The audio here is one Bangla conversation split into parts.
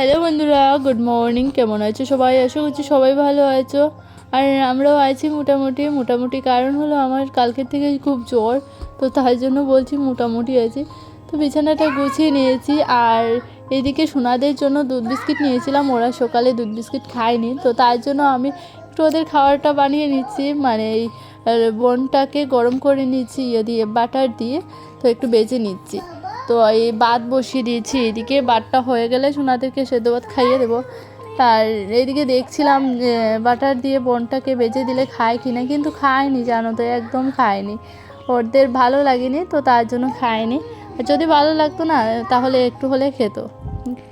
হ্যালো বন্ধুরা, গুড মর্নিং। কেমন আছো সবাই? আশা করছি সবাই ভালো আছো। আর আমরাও আছি মোটামুটি। কারণ হলো আমার কালকের থেকে খুব জ্বর, তো তার জন্য বলছি মোটামুটি আছি। তো বিছানাটা গুছিয়ে নিয়েছি। আর এদিকে সোনাদের জন্য দুধ বিস্কিট নিয়েছিলাম, ওরা সকালে দুধ বিস্কিট খায়নি, তো তার জন্য আমি একটু ওদের খাবারটা বানিয়ে নিচ্ছি। মানে এই বনটাকে গরম করে নিচ্ছি দিয়ে বাটার দিয়ে, তো একটু বেজে নিচ্ছি। তো এই ভাত বসিয়ে দিয়েছি, এদিকে ভাতটা হয়ে গেলে সোনাদেরকে সেদ্ধ ভাত খাইয়ে দেবো। আর এইদিকে দেখছিলাম যে বাটার দিয়ে বনটাকে বেজে দিলে খায় কিনা, কিন্তু খায়নি, জানো তো, একদম খায়নি। ওদের ভালো লাগেনি, তো তার জন্য খায়নি। যদি ভালো লাগতো না তাহলে একটু হলে খেত।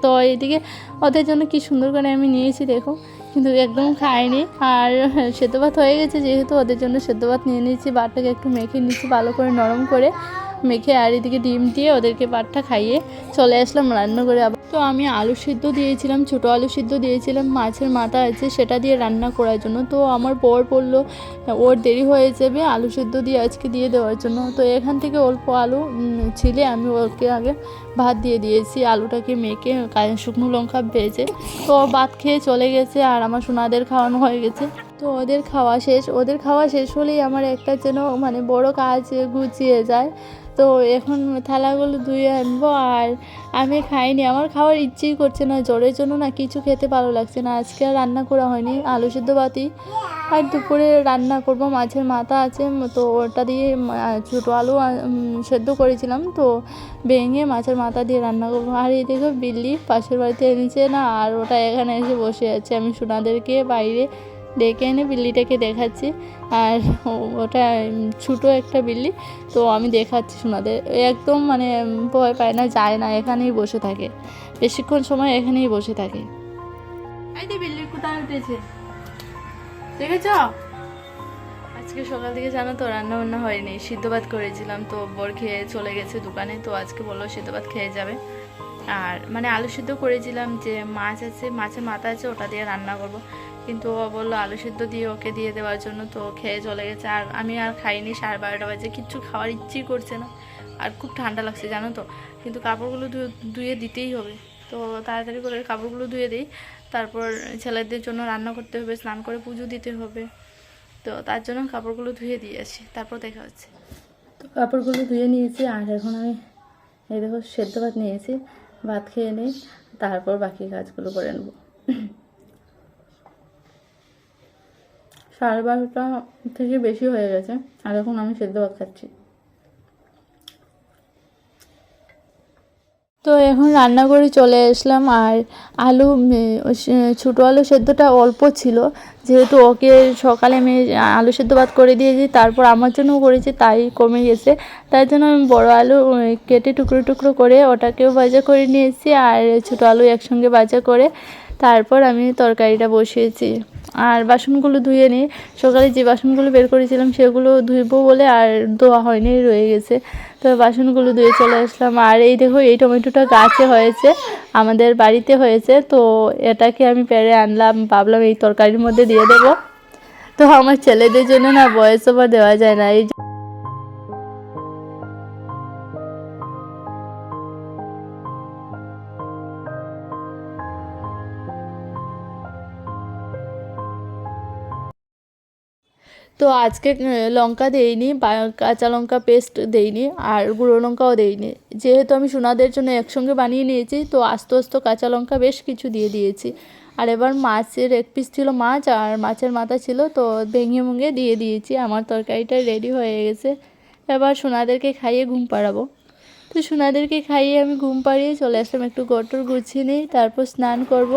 তো এইদিকে ওদের জন্য কি সুন্দর করে আমি নিয়েছি দেখো, কিন্তু একদম খায়নি। আর সেদ্ধ ভাত হয়ে গেছে যেহেতু, ওদের জন্য সেদ্ধ ভাত নিয়ে নিয়েছি। ভাতটাকে একটু মেখে নিচ্ছি ভালো করে, নরম করে মেখে। আর এদিকে ডিম দিয়ে ওদেরকে ভাতটা খাইয়ে চলে আসলাম রান্না করে। আবার তো আমি আলু সিদ্ধ দিয়েছিলাম, ছোটো আলু সিদ্ধ দিয়েছিলাম, মাছের মাথা আছে সেটা দিয়ে রান্না করার জন্য। তো আমার বর বললো ওর দেরি হয়ে যাবে আলু সিদ্ধ দিয়ে আজকে দিয়ে দেওয়ার জন্য। তো এখান থেকে অল্প আলু ছিলে আমি ওকে আগে ভাত দিয়ে দিয়েছি, আলুটাকে মেখে শুকনো লঙ্কা ভেজে। তো ভাত খেয়ে চলে গেছে আর আমার সোনাদের খাওয়ানো হয়ে গেছে। তো ওদের খাওয়া শেষ হলেই আমার একটা যেন মানে বড় কাজ গুছিয়ে যায়। তো এখন থালাগুলো ধুয়ে আনবো। আর আমি খাইনি, আমার খাওয়ার ইচ্ছেই করছে না, জ্বরের জন্য না কিছু খেতে ভালো লাগছে না। আজকে আর রান্না করা হয়নি, আলু সিদ্ধ ভাতই। আর দুপুরে রান্না করব, মাছের মাথা আছে, তো ওটা দিয়ে ছোটো আলু সেদ্ধ করেছিলাম, তো ভেঙে মাছের মাথা দিয়ে রান্না করবো। আর এই দেখো বিল্লি পাশের বাড়িতে এনেছে না, আর ওটা এখানে এসে বসে আছে। আমি সোনাদেরকে বাইরে ডেকে এনে বিল্লিটাকে দেখাচ্ছি। আর ওটা ছোটো একটা বিল্লি, তো আমি দেখাচ্ছি সোনাদের। একদম মানে ভয় পায় না, যায় না, এখানেই বসে থাকে, বেশিক্ষণ সময় এখানেই বসে থাকে। এই যে বিল্লি কোথায় উঠেছে দেখেছ? আজকে সকাল থেকে জানো তো রান্না বান্না হয়নি, সিদ্ধ ভাত করেছিলাম, তো বর খেয়ে চলে গেছে দোকানে। তো আজকে বললো সিদ্ধ ভাত খেয়ে যাবে। আর মানে আলু সিদ্ধ করেছিলাম, যে মাছ আছে, মাছের মাথা আছে, ওটা দিয়ে রান্না করব। কিন্তু ও বললো আলু সিদ্ধ দিয়ে ওকে দিয়ে দেওয়ার জন্য, তো খেয়ে চলে গেছে। আর আমি আর খাইনি, 12:30 বাজে, কিচ্ছু খাওয়ার ইচ্ছেই করছে না। আর খুব ঠান্ডা লাগছে জানো তো, কিন্তু কাপড়গুলো ধুয়ে দিতেই হবে। তো তাড়াতাড়ি করে কাপড়গুলো ধুয়ে দিই, তারপর ছেলেদের জন্য রান্না করতে হবে, স্নান করে পুজো দিতে হবে। তো তার জন্য কাপড়গুলো ধুয়ে দিয়ে আসি, তারপর দেখা হচ্ছে। তো কাপড়গুলো ধুয়ে নিয়েছি। আর এখন আমি এই দেখো সেদ্ধ ভাত নিয়েছি, ভাত খেয়ে নিই, তারপর বাকি কাজগুলো করে নেব। 12:30 থেকে বেশি হয়ে গেছে, আর এখন আমি সেদ্ধ ভাত খাচ্ছি। তো এখন রান্না করে চলে আসলাম। আর আলু ছোটো আলু সেদ্ধটা অল্প ছিল, যেহেতু ওকে সকালে আমি আলু সেদ্ধ ভাত করে দিয়েছি, তারপর আমার জন্যও করেছি, তাই কমে গেছে। তাই জন্য আমি বড় আলু কেটে টুকরো করে ওটাকেও ভাজা করে নিয়েছি, আর ছোটো আলু একসঙ্গে ভাজা করে তারপর আমি তরকারিটা বসিয়েছি। আর বাসনগুলো ধুয়ে নিই, সকালে যে বাসনগুলো বের করেছিলাম সেগুলো ধুইবো বলে আর ধোয়া হয়নি, রয়ে গেছে। তো বাসনগুলো ধুয়ে চলে আসলাম। আর এই দেখো এই টমেটোটা গাছে হয়েছে, আমাদের বাড়িতে হয়েছে, তো এটাকে আমি পেড়ে আনলাম, ভাবলাম এই তরকারির মধ্যে দিয়ে দেবো। তো আমার ছেলেদের জন্য না ভয়েস ওভার দেওয়া যায় না, এই তো আজকে লঙ্কা দেইনি, কাঁচা লঙ্কা পেস্ট দেইনি, আর গুঁড়ো লঙ্কাও দেইনি। যেহেতু আমি সোনাদের জন্য একসঙ্গে বানিয়ে নিয়েছি, তো আস্তে আস্তে কাঁচা লঙ্কা বেশ কিছু দিয়ে দিয়েছি। আর এবার মাছের এক পিস ছিল মাছ, আর মাছের মাথা ছিল, তো ভেঙে মুঙে দিয়ে দিয়েছি। আমার তরকারিটা রেডি হয়ে গেছে, এবার সোনাদেরকে খাইয়ে ঘুম পাড়াবো। তো সোনাদেরকে খাইয়ে আমি ঘুম পাড়িয়ে চলে আসলাম, একটু ঘর-টর গুছিয়ে নিই, তারপর স্নান করব।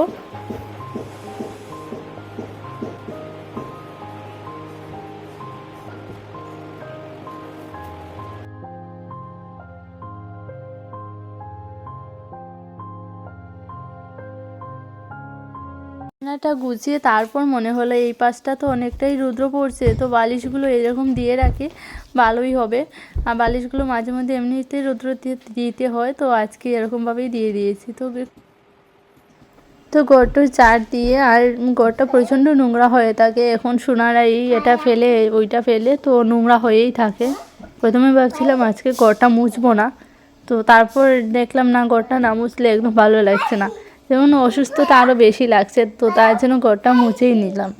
বিছানাটা গুছিয়ে তারপর মনে হলো এই পাশটা তো অনেকটাই রৌদ্র পড়ছে, তো বালিশগুলো এরকম দিয়ে রাখি, ভালোই হবে। আর বালিশগুলো মাঝে মধ্যে এমনিতেই রৌদ্র দিতে হয়, তো আজকে এরকমভাবেই দিয়ে দিয়েছি। তো ঘরটার চার দিয়ে, আর ঘরটা প্রচণ্ড নোংরা হয়ে থাকে এখন, সোনারা এটা ফেলে ওইটা ফেলে, তো নোংরা হয়েই থাকে। প্রথমে ভাবছিলাম আজকে ঘরটা মুছবো না, তো তারপর দেখলাম না, ঘরটা না মুছলে একদম ভালো লাগছে না। যেমন অসুস্থতা আরও বেশি লাগছে, তো তার জন্য ঘরটা মুছেই নিলাম।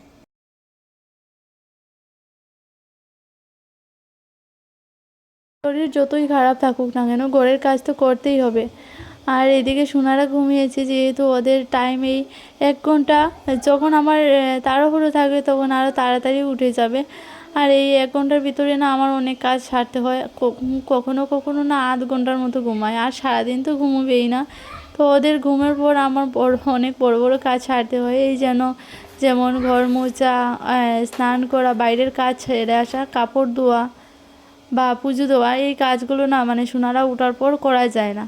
শরীর যতই খারাপ থাকুক না কেন ঘরের কাজ তো করতেই হবে। আর এদিকে সোনারা ঘুমিয়েছে, যেহেতু ওদের টাইম এই 1 ঘন্টা, যখন আমার তাড়াহুড়ো থাকবে তখন আরও তাড়াতাড়ি উঠে যাবে। আর এই 1 ঘন্টার ভিতরে না আমার অনেক কাজ সারতে হয়, কখনো কখনো না 8 ঘন্টার মতো ঘুমায়, আর সারাদিন তো ঘুমোবেই না। তো ওদের ঘুমের পর আমার অনেক বড় বড় কাজ সারতে হয়, এই যেমন ঘর মোছা, স্নান করা, বাইরের কাজ ছেড়ে আসা, কাপড় ধোয়া বা পুজো দেওয়া, এই কাজগুলো না মানে সোনারা ওঠার পর করা যায় না।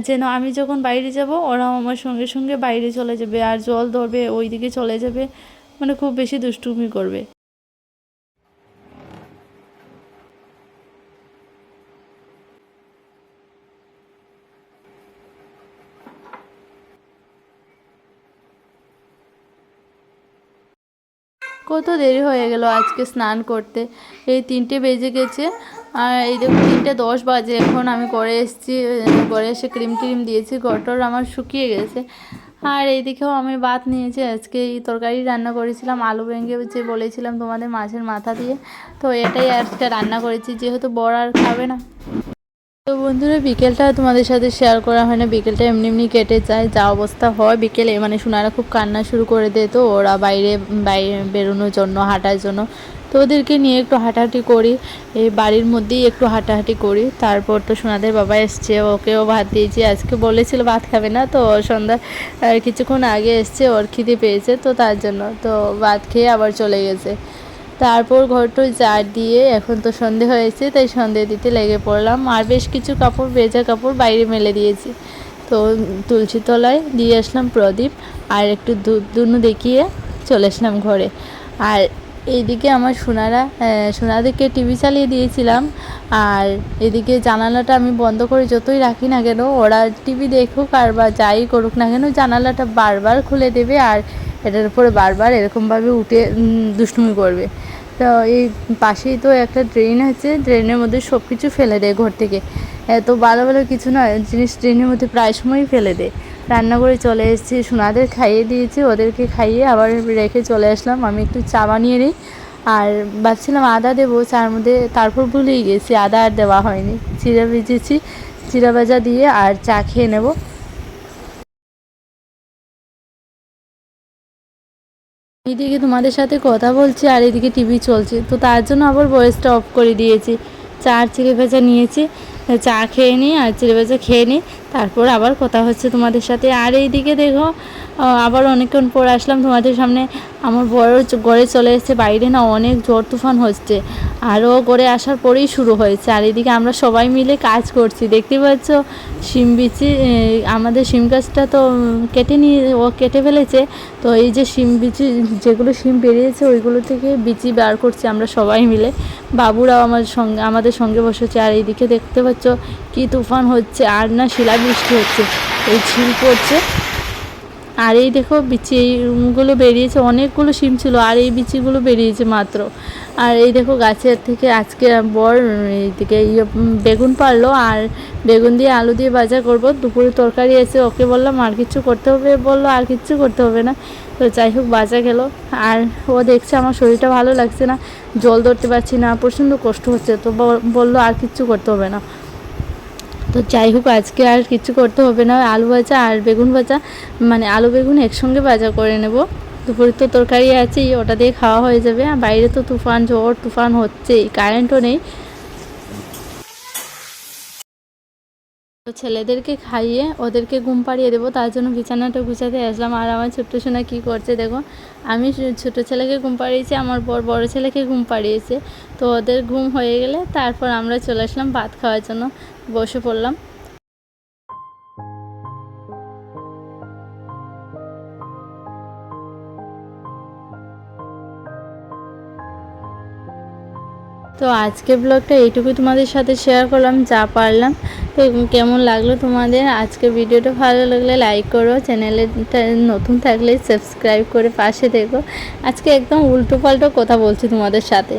যেন আমি যখন বাইরে যাব ওরাও আমার সঙ্গে সঙ্গে বাইরে চলে যাবে, আর জল ধরবে, ওই দিকে চলে যাবে, মানে খুব বেশি দুষ্টুমি করবে। কত দেরি হয়ে গেল আজকে স্নান করতে, এই 3টে বেজে গেছে। আর এই দেখো 3:10 বাজে, এখন আমি ঘরে এসেছি, ঘরে এসে ক্রিম দিয়েছি, ঘরটর আমার শুকিয়ে গেছে। আর এইদিকেও আমি ভাত নিয়েছি, আজকে এই তরকারি রান্না করেছিলাম আলু ভেঙে, যে বলেছিলাম তোমাদের মাছের মাথা দিয়ে, তো এটাই আজকে রান্না করেছি, যেহেতু বড় আর খাবে না। তো বন্ধুরা, বিকেলটা তোমাদের সাথে শেয়ার করা হয় না, বিকেলটা এমনি এমনি কেটে যায়, যা অবস্থা হয় বিকেলে, মানে সোনারা খুব কান্না শুরু করে দেয়, তো ওরা বাইরে বেরোনোর জন্য, হাঁটার জন্য, তো ওদেরকে নিয়ে একটু হাঁটাহাঁটি করি, এই বাড়ির মধ্যেই একটু হাঁটাহাঁটি করি। তারপর তো সোনাদের বাবা এসছে, ওকেও ভাত দিয়েছি, আজকে বলেছিল ভাত খাবে না, তো সন্ধ্যা কিছুক্ষণ আগে এসছে, ওর খিদে পেয়েছে, তো তার জন্য তো ভাত খেয়ে আবার চলে গেছে। তারপর ঘরটা ঝাড় দিয়ে, এখন তো সন্ধে হয়েছে তাই সন্ধে দিতে লেগে পড়লাম। আর বেশ কিছু কাপড়, ভেজা কাপড় বাইরে মেলে দিয়েছি, তো তুলসী তলায় দিয়ে আসলাম প্রদীপ, আর একটু দুধ দুনু দেখিয়ে চলে আসলাম ঘরে। আর এইদিকে আমার সোনাদেরকে টিভি চালিয়ে দিয়েছিলাম, আর এদিকে জানালাটা আমি বন্ধ করে যতই রাখি না কেন, ওরা টিভি দেখুক আর বা যাই করুক না কেন, জানালাটা বারবার খুলে দেবে, আর এটার উপরে বারবার এরকমভাবে উঠে দুষ্টুমি করবে। তো এই পাশেই তো একটা ড্রেন আছে, ড্রেনের মধ্যে সব কিছু ফেলে দেয় ঘর থেকে, এত ভালো ভালো কিছু না জিনিস ড্রেনের মধ্যে প্রায় সময়ই ফেলে দেয়। রান্না করে চলে এসেছি, সোনাদের খাইয়ে দিয়েছি, ওদেরকে খাইয়ে আবার রেখে চলে আসলাম। আমি একটু চা বানিয়ে নিই, আর ভাবছিলাম আদা দেবো চার মধ্যে, তারপর ভুলেই গেছি, আদা আর দেওয়া হয়নি। চিড়া ভেজেছি, চিড়া ভাজা দিয়ে আর চা খেয়ে নেব। এইদিকে তোমাদের সাথে কথা বলছি আর এদিকে টিভি চলছে, তো তার জন্য আবার ভয়েসটা অফ করে দিয়েছি। চা আর চিড়ে ভাজা নিয়েছি, চা খেয়ে নিই আর চিড়ে ভাজা খেয়ে নিই, তারপর আবার কথা হচ্ছে তোমাদের সাথে। আর এইদিকে দেখো আবার অনেকক্ষণ পর আসলাম তোমাদের সামনে, আমার বড় ঘরে চলে এসেছে, বাইরে না অনেক ঝড় তুফান হচ্ছে, আরও ঘরে আসার পরেই শুরু হয়েছে। আর এদিকে আমরা সবাই মিলে কাজ করছি, দেখতে পাচ্ছ শিম বিচি, আমাদের শিম গাছটা তো কেটে ফেলেছে, তো এই যে শিম বিচি, যেগুলো শিম বেরিয়েছে ওইগুলো থেকে বিচি বার করছি আমরা সবাই মিলে, বাবুরাও আমাদের সঙ্গে বসেছে। আর এইদিকে দেখতে পাচ্ছ কি তুফান হচ্ছে, আর না শিলাবৃষ্টি হচ্ছে, এই ঝিল পড়ছে। আর এই দেখো বিচি এইগুলো বেরিয়েছে, অনেকগুলো শিম ছিল, আর এই বিচিগুলো বেরিয়েছে মাত্র। আর এই দেখো গাছের থেকে আজকে বর এইদিকে বেগুন পারলো, আর বেগুন দিয়ে আলু দিয়ে ভাজা করব, দুপুরে তরকারি আছে, ওকে বললাম আর কিছু করতে হবে, বললো আর কিচ্ছু করতে হবে না, তো যাই হোক ভাজা গেল। আর ও দেখছে আমার শরীরটা ভালো লাগছে না, জল ধরতে পারছি না, প্রচণ্ড কষ্ট হচ্ছে, তো বললো আর কিচ্ছু করতে হবে না। তো যাই হোক আজকে আর কিছু করতে হবে না, আলু ভাজা আর বেগুন ভাজা, মানে আলু বেগুন একসঙ্গে ভাজা করে নেব। দুপুরে তো তরকারি আছেই, ওটা দিয়ে খাওয়া হয়ে যাবে। আর বাইরে তো ঝড় তুফান হচ্ছেই, কারেন্টও নেই। তো ছেলেদেরকে খাইয়ে ওদেরকে ঘুম পাড়িয়ে দেবো, তার জন্য বিছানাটা গুছাতে আসলাম। আর আমার ছোট্ট সোনা কী করছে দেখো, আমি ছোটো ছেলেকে ঘুম পাড়িয়েছি, আমার বড় ছেলেকে ঘুম পাড়িয়েছে, তো ওদের ঘুম হয়ে গেলে তারপর আমরা চলে আসলাম ভাত খাওয়ার জন্য, বসে পড়লাম। তো আজকের ব্লগটা এইটুকুই তোমাদের সাথে শেয়ার করলাম যা পারলাম। তো কেমন লাগলো তোমাদের আজকের ভিডিওটা, ভালো লাগলে লাইক করো, চ্যানেলে নতুন থাকলে সাবস্ক্রাইব করে পাশে দেখো। আজকে একদম উল্টো পাল্টো কথা বলছি তোমাদের সাথে।